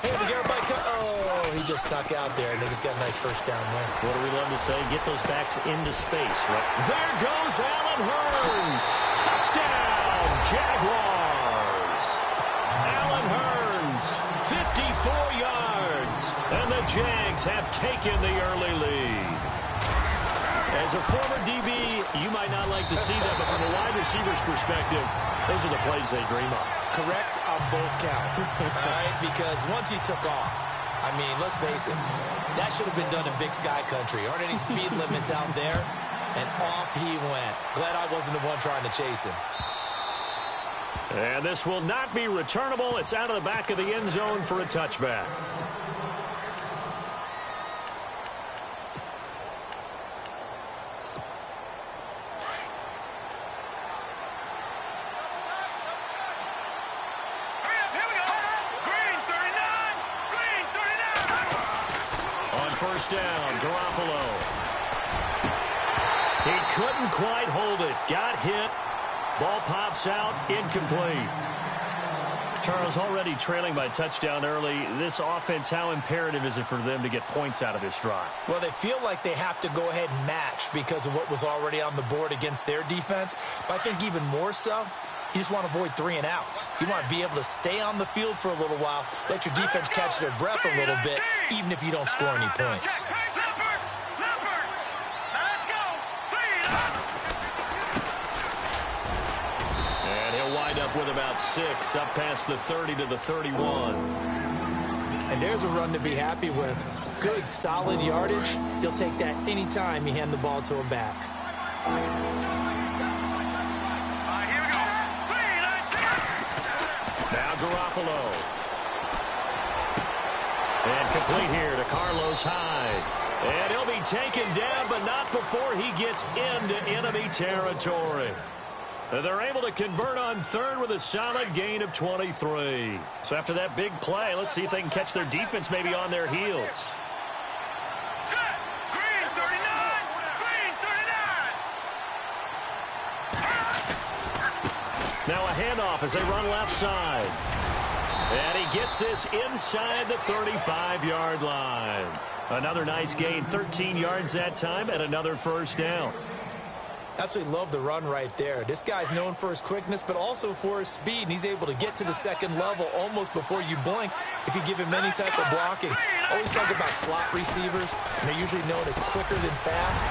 hey, we get everybody oh, he just snuck out there, and they just got a nice first down there. What do we love to say? Get those backs into space, right? There goes Allen Hurns. Touchdown, Jaguars. Allen Hurns, 54 yards. And the Jags have taken the early lead. As a former DB, you might not like to see that, but from a wide receiver's perspective, those are the plays they dream of. Correct on both counts, all right? Because once he took off, I mean, let's face it, that should have been done in Big Sky Country. Aren't any speed limits out there? And off he went. Glad I wasn't the one trying to chase him. And this will not be returnable. It's out of the back of the end zone for a touchback. First down, Garoppolo. He couldn't quite hold it. Got hit. Ball pops out. Incomplete. Charles, already trailing by touchdown early. This offense, how imperative is it for them to get points out of this drive? Well, they feel like they have to go ahead and match because of what was already on the board against their defense. But I think even more so, you just want to avoid 3 and outs. You want to be able to stay on the field for a little while, let your defense catch their breath a little bit, even if you don't score any points. And he'll wind up with about 6, up past the 30 to the 31. And there's a run to be happy with. Good, solid yardage. You'll take that anytime you hand the ball to a back. Now Garoppolo. And complete here to Carlos Hyde. And he'll be taken down, but not before he gets into enemy territory. They're able to convert on third with a solid gain of 23. So after that big play, let's see if they can catch their defense maybe on their heels. Green 39! Green 39! Now a handoff as they run left side. And he gets this inside the 35-yard line. Another nice gain, 13 yards that time, and another first down. Absolutely love the run right there. This guy's known for his quickness, but also for his speed, and he's able to get to the second level almost before you blink if you give him any type of blocking. Always talk about slot receivers, and they're usually known as quicker than fast.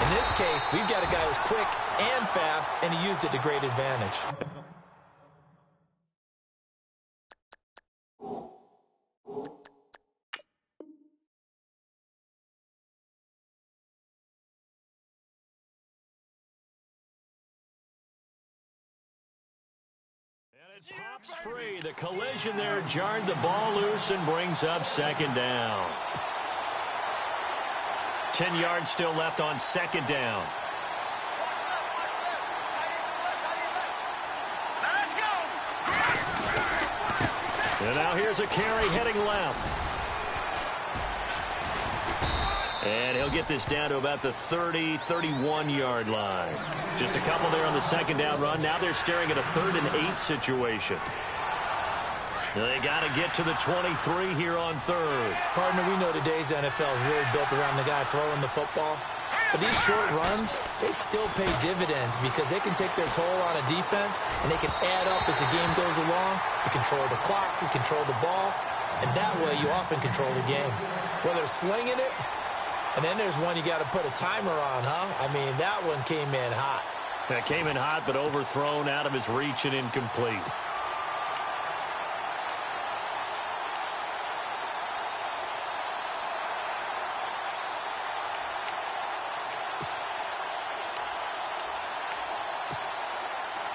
In this case, we've got a guy who's quick and fast, and he used it to great advantage. Pops free. The collision there jarred the ball loose and brings up second down. 10 yards still left on second down. Let's go! And now here's a carry heading left. And he'll get this down to about the 30, 31-yard line. Just a couple there on the second down run. Now they're staring at a 3rd and 8 situation. They got to get to the 23 here on 3rd. Partner, we know today's NFL is really built around the guy throwing the football. But these short runs, they still pay dividends because they can take their toll on a defense, and they can add up as the game goes along. You control the clock, you control the ball, and that way you often control the game. Whether it's slinging it, and then there's one you got to put a timer on, huh? I mean, that one came in hot. That came in hot, but overthrown out of his reach and incomplete.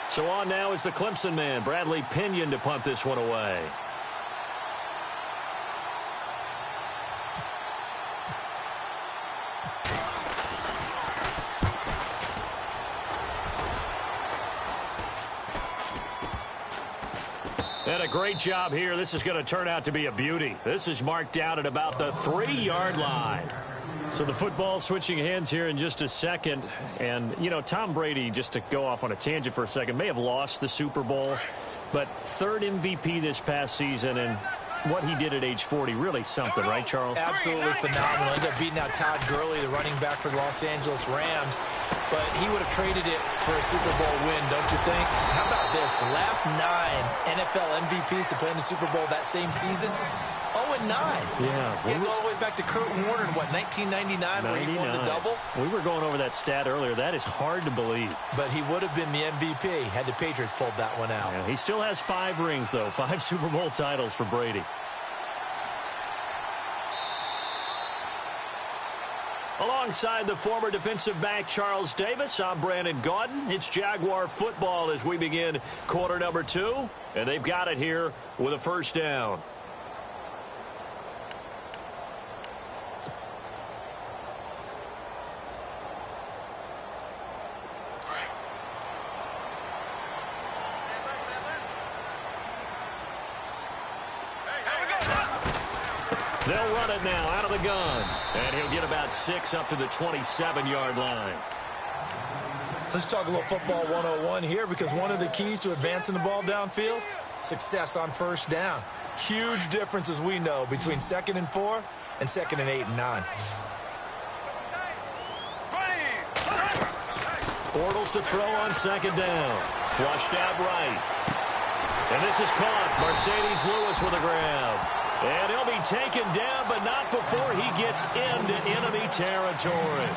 So on now is the Clemson man, Bradley Pinion, to punt this one away. And a great job here. This is going to turn out to be a beauty. This is marked down at about the 3-yard line. So the football switching hands here in just a second. And, you know, Tom Brady, just to go off on a tangent for a second, may have lost the Super Bowl, but 3rd MVP this past season, and what he did at age 40, really something, right, Charles? Absolutely phenomenal. Ended up beating out Todd Gurley, the running back for the Los Angeles Rams. But he would have traded it for a Super Bowl win, don't you think? How about this? The last 9 NFL MVPs to play in the Super Bowl that same season, 0-9. Yeah. He go all the way back to Kurt Warner in, what, 1999, where he won the double? We were going over that stat earlier. That is hard to believe. But he would have been the MVP had the Patriots pulled that one out. Yeah, he still has 5 rings, though. 5 Super Bowl titles for Brady. Alongside the former defensive back Charles Davis, I'm Brandon Gaudin. It's Jaguar football as we begin quarter number 2. And they've got it here with a first down. They'll run it now out of the gun. And he'll get about 6 up to the 27-yard line. Let's talk a little football 101 here, because one of the keys to advancing the ball downfield, success on first down. Huge difference, as we know, between 2nd and 4 and 2nd and 8 and 9. Bortles to throw on 2nd down. Flushed out right. And this is caught. Mercedes Lewis with a grab. And he'll be taken down, but not before he gets into enemy territory.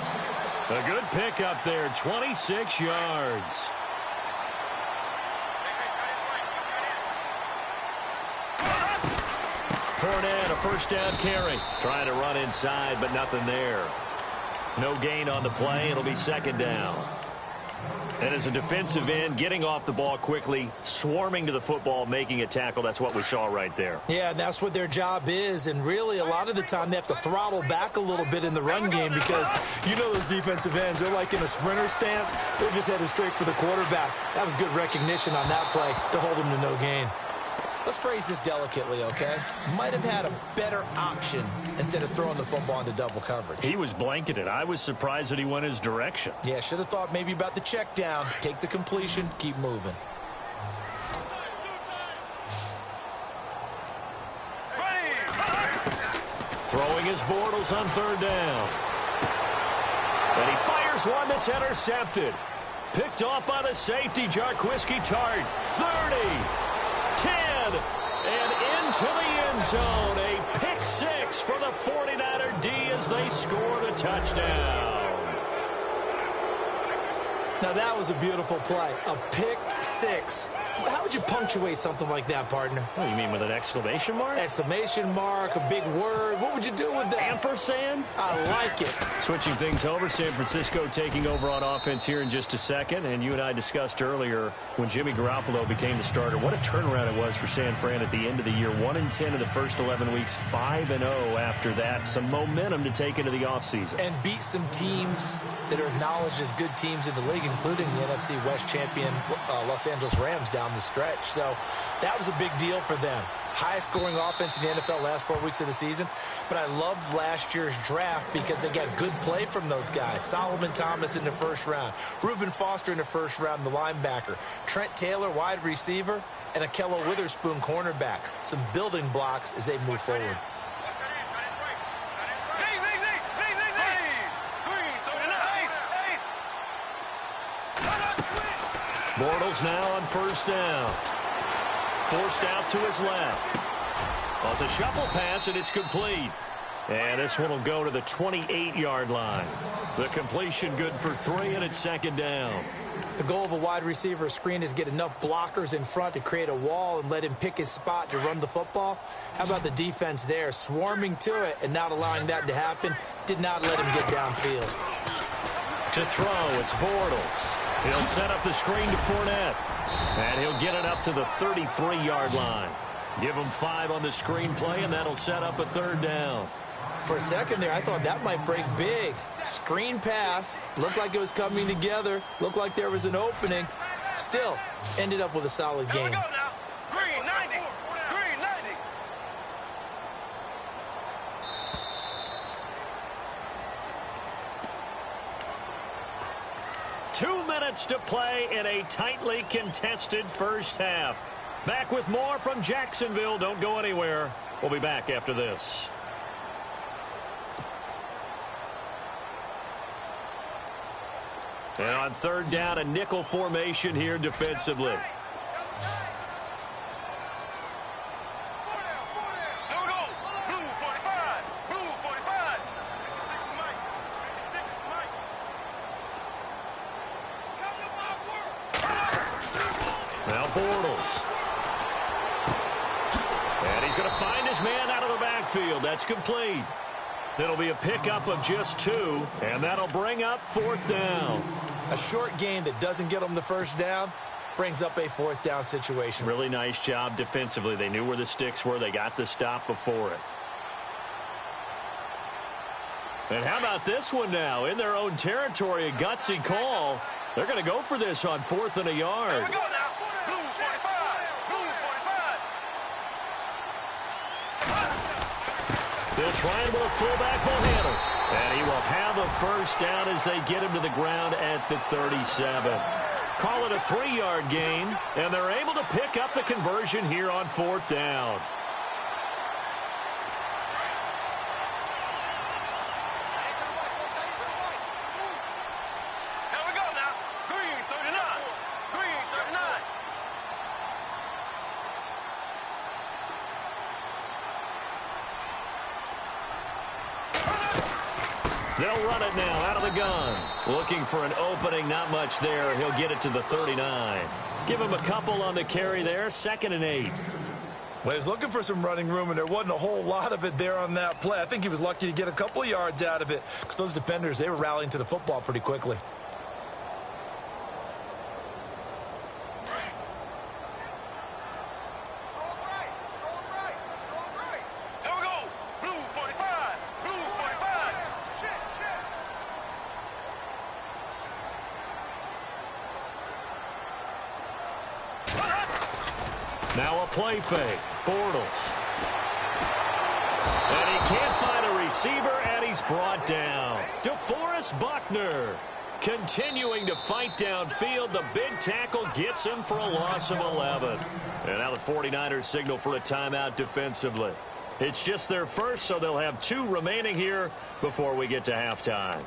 A good pickup there, 26 yards. Fournette, a first down carry. Trying to run inside, but nothing there. No gain on the play. It'll be 2nd down. And as a defensive end, getting off the ball quickly, swarming to the football, making a tackle, that's what we saw right there. Yeah, that's what their job is. And really, a lot of the time, they have to throttle back a little bit in the run game, because you know those defensive ends, they're like in a sprinter stance. They're just headed straight for the quarterback. That was good recognition on that play to hold him to no gain. Let's phrase this delicately, okay? Might have had a better option instead of throwing the football into double coverage. He was blanketed. I was surprised that he went his direction. Yeah, should have thought maybe about the check down. Take the completion, keep moving. Throwing his Bortles on 3rd down. And he fires one that's intercepted. Picked off by the safety, Jarquiski Tart. 30. 10, and into the end zone. A pick 6 for the 49er D as they score the touchdown. Now that was a beautiful play. A pick 6. How would you punctuate something like that, partner? What do you mean, with an exclamation mark? Exclamation mark, a big word. What would you do with that? Ampersand? I like it. Switching things over, San Francisco taking over on offense here in just a second. And you and I discussed earlier when Jimmy Garoppolo became the starter, what a turnaround it was for San Fran at the end of the year. 1-10 in the first 11 weeks, 5-0 after that. Some momentum to take into the offseason. And beat some teams that are acknowledged as good teams in the league, including the NFC West champion Los Angeles Rams down down the stretch. So that was a big deal for them. Highest scoring offense in the NFL last 4 weeks of the season. But I loved last year's draft because they got good play from those guys. Solomon Thomas in the first round. Reuben Foster in the first round, the linebacker. Trent Taylor, wide receiver. And Akello Witherspoon, cornerback. Some building blocks as they move forward. Bortles now on first down. Forced out to his left. Well, it's a shuffle pass, and it's complete. And this one will go to the 28-yard line. The completion good for 3, and it's second down. The goal of a wide receiver screen is get enough blockers in front to create a wall and let him pick his spot to run the football. How about the defense there, swarming to it and not allowing that to happen? Did not let him get downfield. To throw, it's Bortles. He'll set up the screen to Fournette. And he'll get it up to the 33-yard line. Give him 5 on the screen play, and that'll set up a third down. For a second there, I thought that might break big. Screen pass. Looked like it was coming together. Looked like there was an opening. Still, ended up with a solid game. Here we go now. Green 90. Green 90. 2 minutes to play in a tightly contested first half. Back with more from Jacksonville. Don't go anywhere. We'll be back after this. And on third down, a nickel formation here defensively. Now Bortles. And he's going to find his man out of the backfield. That's complete. It'll be a pickup of just 2, and that'll bring up fourth down. A short game that doesn't get them the first down brings up a fourth down situation. Really nice job defensively. They knew where the sticks were. They got the stop before it. And how about this one now? In their own territory, a gutsy call. They're going to go for this on 4th and a yard. Here we go now. Blue 45. Blue 45. They'll try and with a fullback Bohannon. And he will have a first down as they get him to the ground at the 37. Call it a 3-yard gain, and they're able to pick up the conversion here on 4th down. Here we go now. Green 39. Green 39. They'll run it now out of the gun. Looking for an opening, not much there. He'll get it to the 39. Give him a couple on the carry there, 2nd and 8. Well, he was looking for some running room, and there wasn't a whole lot of it there on that play. I think he was lucky to get a couple yards out of it because those defenders, they were rallying to the football pretty quickly. Here we go. Blue 45. Blue 45. Check, check. Now a play fake. Bortles. And he can't find a receiver, and he's brought down. DeForest Buckner continuing to fight downfield. The big tackle gets him for a loss of 11. And now the 49ers signal for a timeout defensively. It's just their first, so they'll have 2 remaining here before we get to halftime.